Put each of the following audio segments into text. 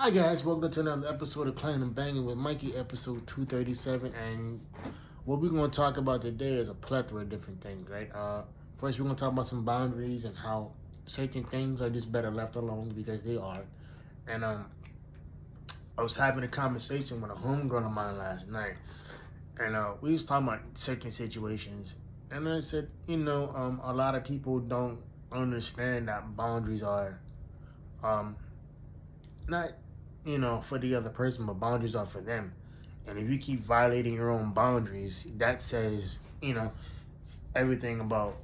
Hi guys, welcome to another episode of Clangin and Bangin with Mikey, episode 237. And what we're going to talk about today is a plethora of different things, right? First, we're going to talk about some boundaries and how certain things are just better left alone because they are. And I was having a conversation with a homegirl of mine last night, and we was talking about certain situations. And I said, a lot of people don't understand that boundaries are um, not for the other person, but boundaries are for them. And if you keep violating your own boundaries, that says everything about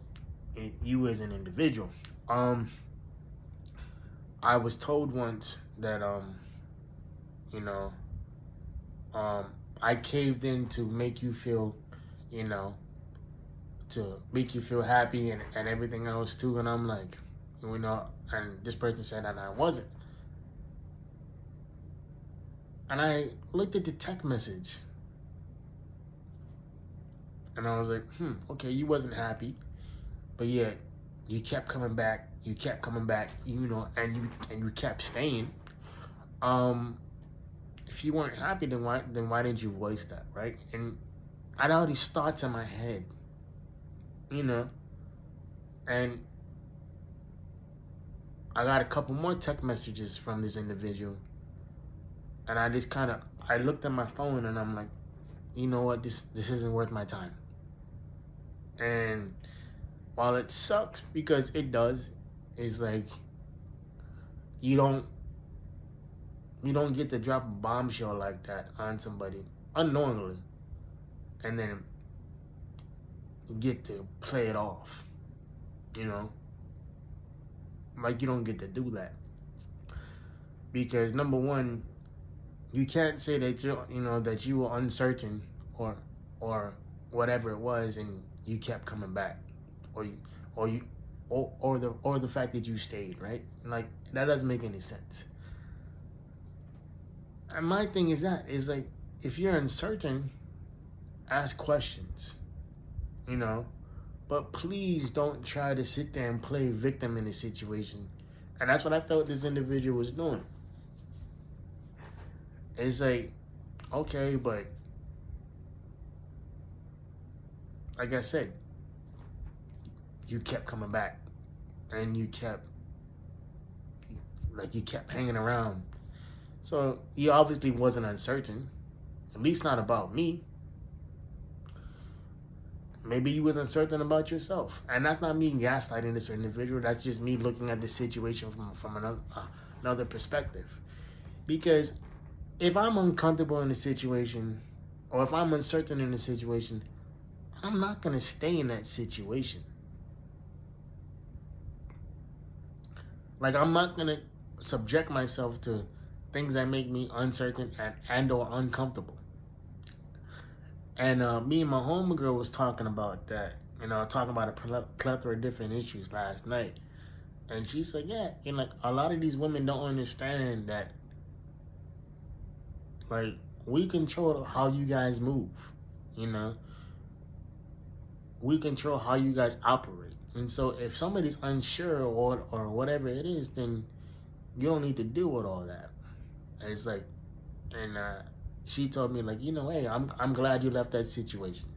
you as an individual. um I was told once that you know um I caved in to make you feel, you know to make you feel happy and everything else too. And I'm like, and this person said that I wasn't. And I looked at the text message and I was like, okay, you wasn't happy, but yet you kept coming back. You kept coming back, and you kept staying. Um, if you weren't happy, then why didn't you voice that, right? And I had all these thoughts in my head, you know, and I got a couple more text messages from this individual, and I just kind of I looked at my phone and I'm like, you know what, this isn't worth my time. And while it sucks because it does, it's like you don't you don't get to drop a bombshell like that on somebody unknowingly and then get to play it off, you know? Like, you don't get to do that. Because number one, you can't say that you were uncertain or or whatever it was and you kept coming back. Or you or you or the fact that you stayed, right? Like, that doesn't make any sense. And my thing is like, if you're uncertain, ask questions, you know? But please don't try to sit there and play victim in a situation. And that's what I felt this individual was doing. It's like, okay, but like I said, you kept coming back and you kept hanging around. So you obviously wasn't uncertain, at least not about me. Maybe you was uncertain about yourself. And that's not me gaslighting this individual. That's just me looking at the situation from another perspective. Because if I'm uncomfortable in a situation, or if I'm uncertain in a situation, I'm not going to stay in that situation. Like, I'm not going to subject myself to things that make me uncertain and or uncomfortable. And me and my homegirl was talking about that, talking about a plethora of different issues last night. And she said, yeah, like, a lot of these women don't understand that, like, we control how you guys move, you know? We control how you guys operate. And so if somebody's unsure or whatever it is, then you don't need to deal with all that. And it's like, and she told me, like, hey, I'm glad you left that situation.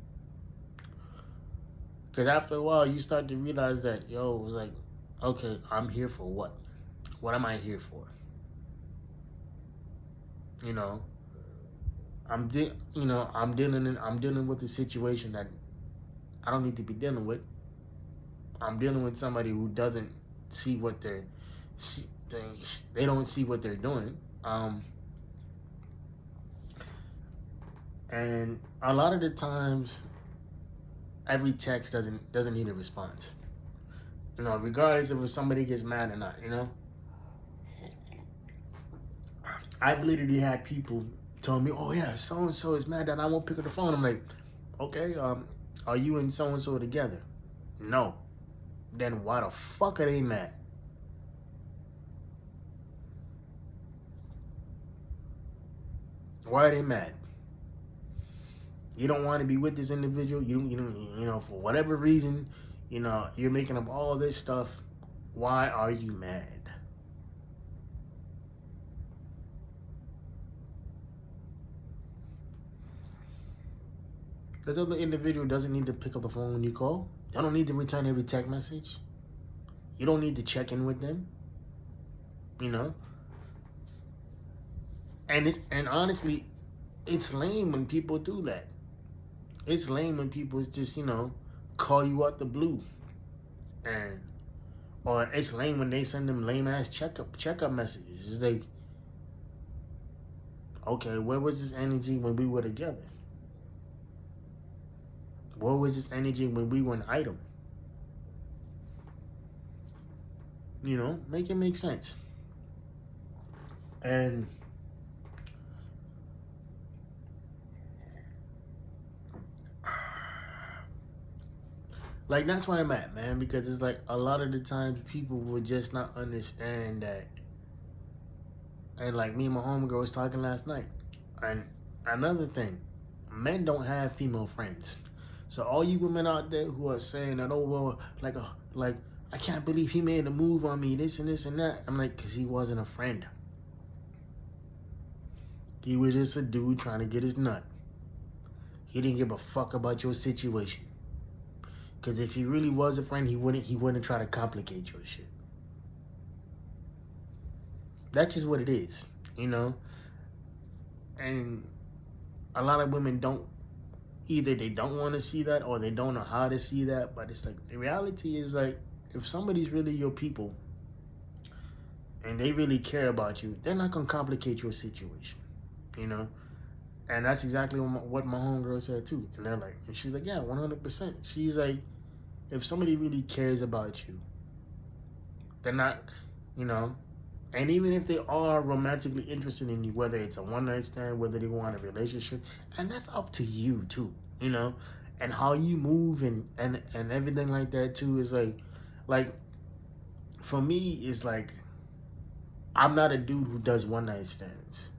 Because after a while, you start to realize that, it was like, okay, I'm here for what? What am I here for? You know, I'm dealing with a situation that I don't need to be dealing with. I'm dealing with somebody who doesn't see what they don't see what they're doing. And a lot of the times, every text doesn't need a response. Regardless of if somebody gets mad or not. I've literally had people tell me, "Oh yeah, so and so is mad that I won't pick up the phone." I'm like, "Okay, are you and so and so together?" No. Then why the fuck are they mad? Why are they mad? You don't want to be with this individual. For whatever reason, you're making up all this stuff. Why are you mad? This other individual doesn't need to pick up the phone when you call. They don't need to return every text message. You don't need to check in with them. You know? And honestly, it's lame when people do that. It's lame when people just, call you out the blue. Or it's lame when they send them lame ass checkup messages. It's like, okay, where was this energy when we were together? Where was this energy when we were an item? Make it make sense. And like, that's where I'm at, man, because it's like a lot of the times people will just not understand that. And like me and my homegirl was talking last night. And another thing, men don't have female friends. So all you women out there who are saying that, oh, well, like I can't believe he made a move on me, this and this and that. I'm like, because he wasn't a friend. He was just a dude trying to get his nut. He didn't give a fuck about your situation. Because if he really was a friend, he wouldn't try to complicate your shit. That's just what it is, And a lot of women either they don't want to see that or they don't know how to see that. But it's like, the reality is like, if somebody's really your people and they really care about you, they're not going to complicate your situation, And that's exactly what my homegirl said too. And she's like, yeah, 100%. She's like, if somebody really cares about you, they're not, and even if they are romantically interested in you, whether it's a one-night stand, whether they want a relationship, and that's up to you too, and how you move and everything like that too is like, for me, it's like, I'm not a dude who does one-night stands.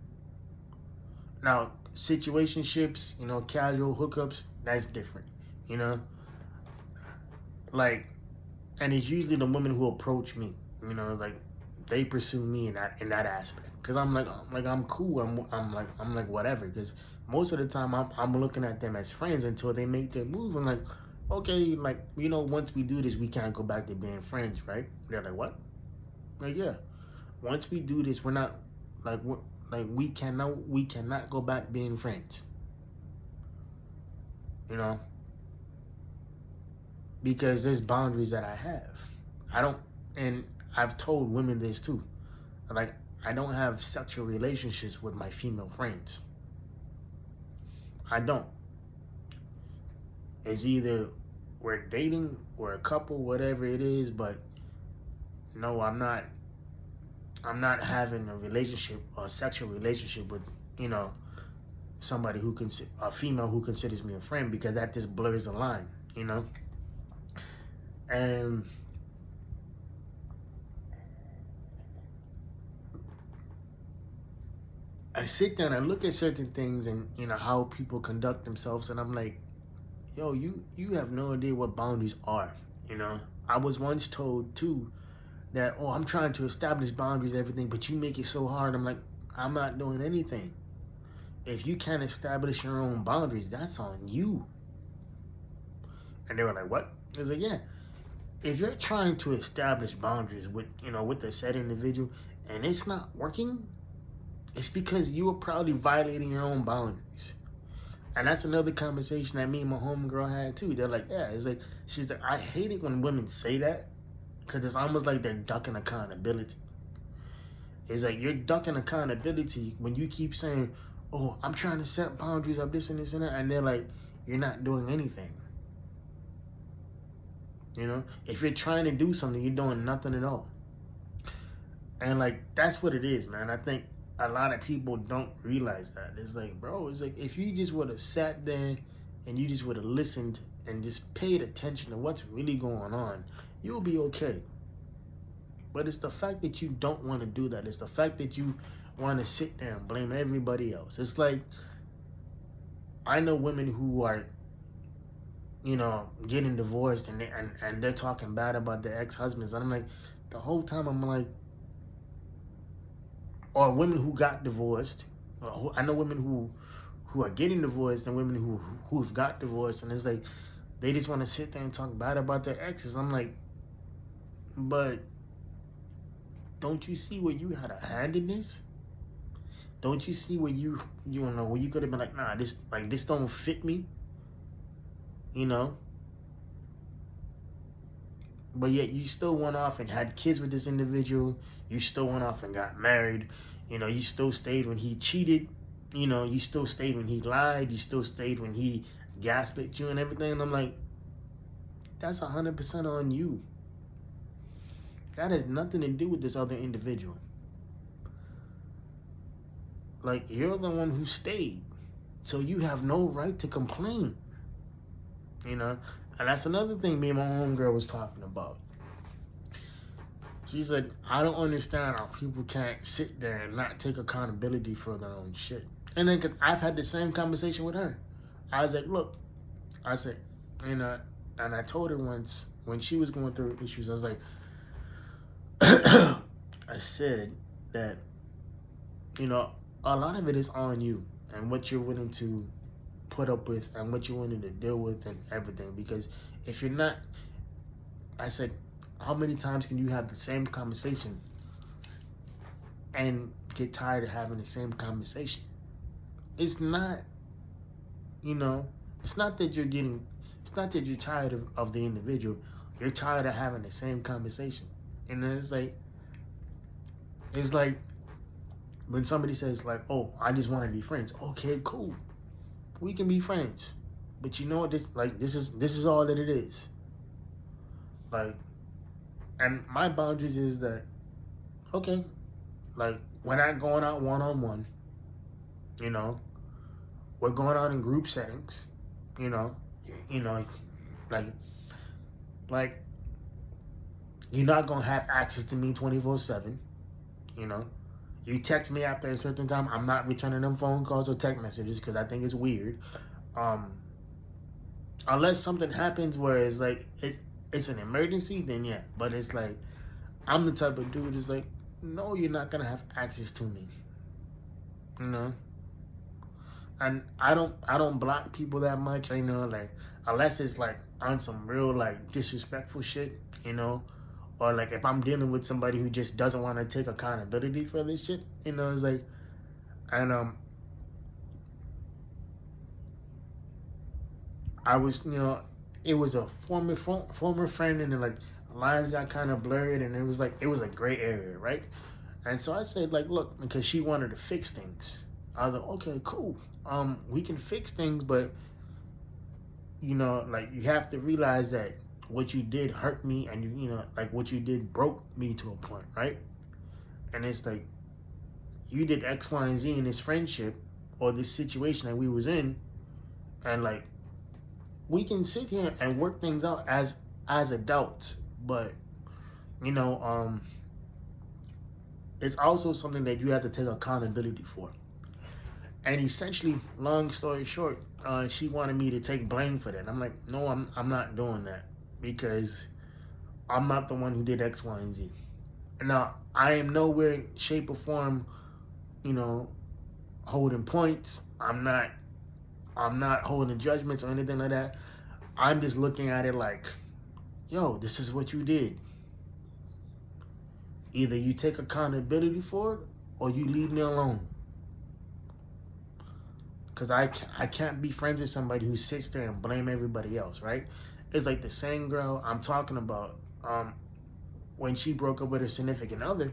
Now, situationships, casual hookups, that's different, Like, and it's usually the women who approach me, like, they pursue me in that aspect. Cause I'm cool. I'm like whatever. Cause most of the time I'm looking at them as friends until they make their move. I'm like, okay, like, once we do this, we can't go back to being friends, right? They're like, what? Like, yeah. Once we do this, we're not we cannot go back being friends. Because there's boundaries that I have. And I've told women this too. Like, I don't have sexual relationships with my female friends. I don't. It's either we're dating or a couple, whatever it is, but no, I'm not having a relationship or a sexual relationship with, somebody a female who considers me a friend, because that just blurs the line, And I sit there and I look at certain things and, how people conduct themselves, and I'm like, yo, you have no idea what boundaries are, I was once told, too, that, oh, I'm trying to establish boundaries and everything, but you make it so hard. I'm like, I'm not doing anything. If you can't establish your own boundaries, that's on you. And they were like, what? I was like, yeah. If you're trying to establish boundaries with, with a said individual and it's not working, it's because you are probably violating your own boundaries. And that's another conversation that me and my homegirl had too. They're like, yeah, she's like, I hate it when women say that, because it's almost like they're ducking accountability. It's like, you're ducking accountability when you keep saying, oh, I'm trying to set boundaries of this and this and that, and they're like, you're not doing anything. If you're trying to do something, you're doing nothing at all. And like, that's what it is, man. I think a lot of people don't realize that. It's like, bro, it's like, if you just would have sat there and you just would have listened and just paid attention to what's really going on, you'll be okay. But it's the fact that you don't want to do that. It's the fact that you want to sit there and blame everybody else. It's like, I know women who are, getting divorced and they're talking bad about their ex-husbands. And I'm like, the whole time I'm like, or women who got divorced. I know women who are getting divorced and women who've got divorced, and it's like they just want to sit there and talk bad about their exes. I'm like, but don't you see where you had a hand in this? Don't you see where you know, where you could have been like, nah, this don't fit me, you know? But yet you still went off and had kids with this individual. You still went off and got married. You know, you still stayed when he cheated. You know, you still stayed when he lied. You still stayed when he gaslit you and everything. And I'm like, that's 100% on you. That has nothing to do with this other individual. Like, you're the one who stayed. So you have no right to complain. You know? And that's another thing me and my homegirl was talking about. She said, I don't understand how people can't sit there and not take accountability for their own shit. And then, cause I've had the same conversation with her. I was like, look, I said, you know, and I told her once when she was going through issues, I was like, I said that, you know, a lot of it is on you and what you're willing to put up with and what you're willing to deal with and everything. Because if you're not, I said, how many times can you have the same conversation and get tired of having the same conversation? It's not, you know, it's not that you're tired of the individual. You're tired of having the same conversation. And then it's like when somebody says like, oh, I just want to be friends. Okay, cool. We can be friends. But you know what, this is all that it is. Like, and my boundaries is that, okay, like, we're not going out one-on-one, you know, we're going out in group settings, you know, like, you're not going to have access to me 24/7, you know. You text me after a certain time, I'm not returning them phone calls or text messages because I think it's weird. Unless something happens where it's like, it's an emergency, then yeah. But it's like, I'm the type of dude that's like, no, you're not going to have access to me, you know. And I don't block people that much, you know, like, unless it's like on some real like disrespectful shit, you know, or like if I'm dealing with somebody who just doesn't want to take accountability for this shit, you know, it's like, and I was, you know, it was a former friend, and then like lines got kind of blurred, and it was a gray area, right? And so I said like, look, because she wanted to fix things. I was like, okay, cool. We can fix things, but you know, like, you have to realize that what you did hurt me, and you know, like, what you did broke me to a point, right? And it's like, you did X, Y, and Z in this friendship or this situation that we was in, and like, we can sit here and work things out as adults, but you know, it's also something that you have to take accountability for. And essentially, long story short, she wanted me to take blame for that. I'm like, no, I'm not doing that, because I'm not the one who did X, Y, and Z. Now, I am nowhere, shape, or form, you know, holding points. I'm not holding judgments or anything like that. I'm just looking at it like, yo, this is what you did. Either you take accountability for it or you leave me alone. Because I can't be friends with somebody who sits there and blame everybody else, right? It's like the same girl I'm talking about, when she broke up with her significant other,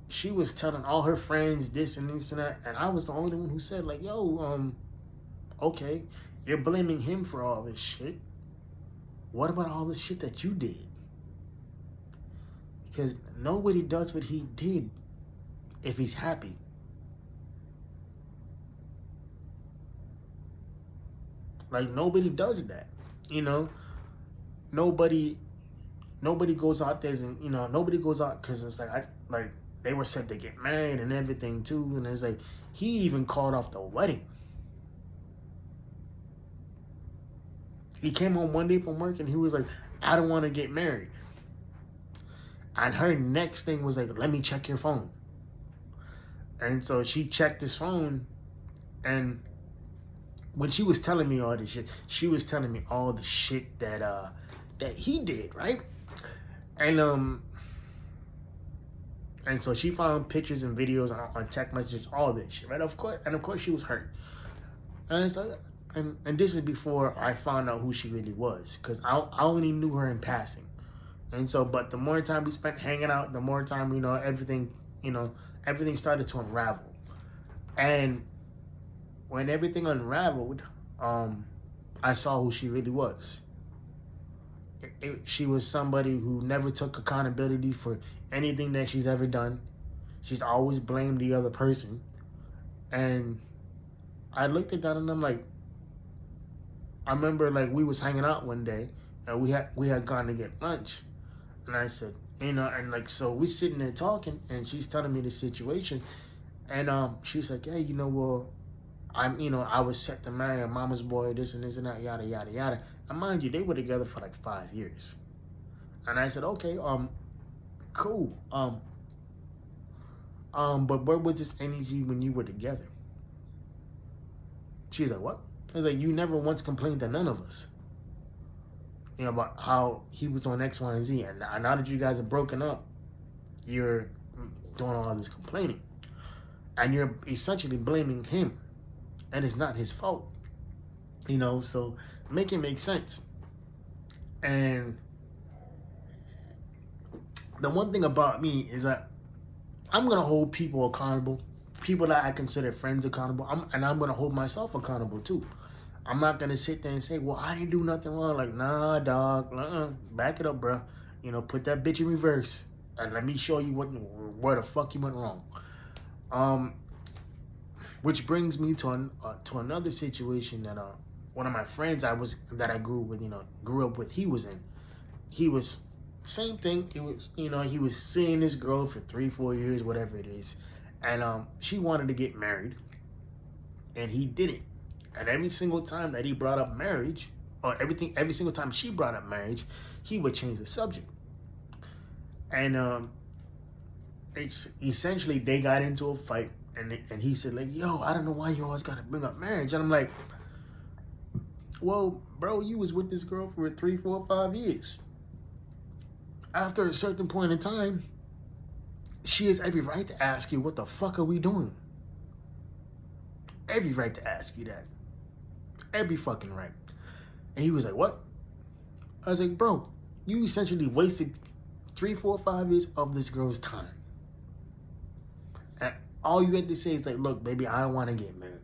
she was telling all her friends this and this and that, and I was the only one who said like, yo, okay, you're blaming him for all this shit. What about all the shit that you did? Because nobody does what he did if he's happy. Like, nobody does that, you know. Nobody goes out there and, you know, nobody goes out because it's like they were set to get married and everything too, and it's like he even called off the wedding. He came home one day from work and he was like, I don't want to get married. And her next thing was like, let me check your phone. And so she checked his phone, And when she was telling me all this shit, she was telling me all the shit that he did, right? And and so she found pictures and videos on text messages, all this shit, right? Of course she was hurt. And so, and this is before I found out who she really was, because I only knew her in passing. And so, but the more time we spent hanging out, the more time, everything started to unravel. And when everything unraveled, I saw who she really was. She was somebody who never took accountability for anything that she's ever done. She's always blamed the other person. And I looked at that and I'm like, I remember like we was hanging out one day and we had gone to get lunch. And I said, and like, so we sitting there talking and she's telling me the situation. And she's like, hey, well, I was set to marry a mama's boy, this and this and that, yada, yada, yada. And mind you, they were together for like 5 years. And I said, okay, cool. But where was this energy when you were together? She's like, what? I was like, you never once complained to none of us. About how he was on X, Y, and Z. And now that you guys are broken up, you're doing all this complaining. And you're essentially blaming him. And it's not his fault. So make it make sense. And the one thing about me is that I'm going to hold people accountable, people that I consider friends accountable, and I'm going to hold myself accountable too. I'm not going to sit there and say, well, I didn't do nothing wrong. Like, nah, dog, back it up, bro. Put that bitch in reverse and let me show you where the fuck you went wrong. Which brings me to another situation that one of my friends that I grew up with, he was in. He was same thing. It was he was seeing this girl for 3-4 years, whatever it is, and she wanted to get married, and he didn't. And every single time that he brought up marriage, or every single time she brought up marriage, he would change the subject. And it's essentially they got into a fight. And he said, like, yo, I don't know why you always got to bring up marriage. And I'm like, well, bro, you was with this girl for 3, 4, 5 years. After a certain point in time, she has every right to ask you, what the fuck are we doing? Every right to ask you that. Every fucking right. And he was like, what? I was like, bro, you essentially wasted 3, 4, 5 years of this girl's time. And all you had to say is like, look, baby, I don't want to get married.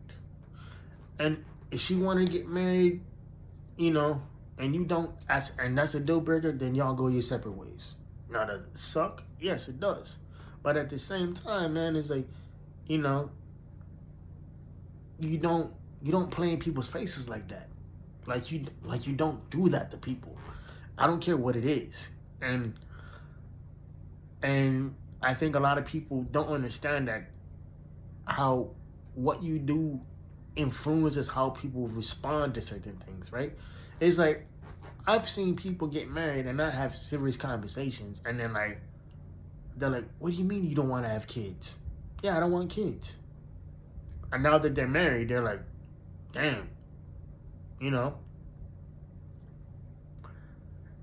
And if she want to get married, and you don't, and that's a deal breaker, then y'all go your separate ways. Now, does it suck? Yes, it does. But at the same time, man, it's like, you don't play in people's faces like that. Like you don't do that to people. I don't care what it is. And I think a lot of people don't understand that how what you do influences how people respond to certain things, right? It's like, I've seen people get married and not have serious conversations, and then like, they're like, what do you mean you don't want to have kids? Yeah, I don't want kids. And now that they're married, they're like, damn,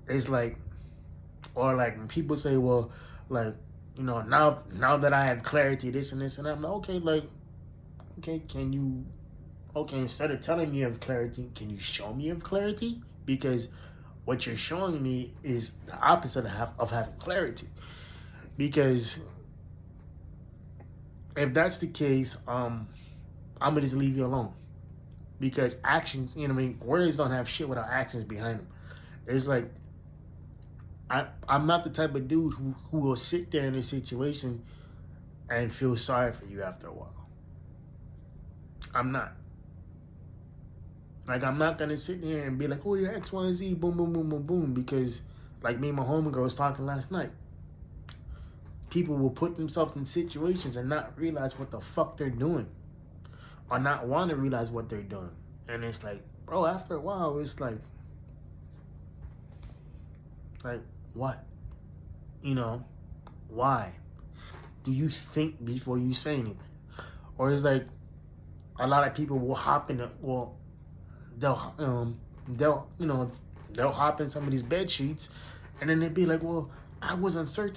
it's like, or like when people say, well, like, now that I have clarity, this and this, and I'm like, okay, instead of telling me you have clarity, can you show me you have clarity? Because what you're showing me is the opposite of having clarity. Because if that's the case, I'm gonna just leave you alone. Because actions, words don't have shit without actions behind them. It's like, I'm not the type of dude who will sit there in a situation and feel sorry for you after a while. I'm not. Like, I'm not going to sit there and be like, oh, yeah, X, Y, and Z, boom, boom, boom, boom, boom. Because, like me and my homegirl was talking last night. People will put themselves in situations and not realize what the fuck they're doing. Or not want to realize what they're doing. And it's like, bro, after a while, it's like, what? Why? Do you think before you say anything? Or it's like, a lot of people will hop in they'll they'll hop in some of these bed sheets, and then they'd be like, well, I was uncertain.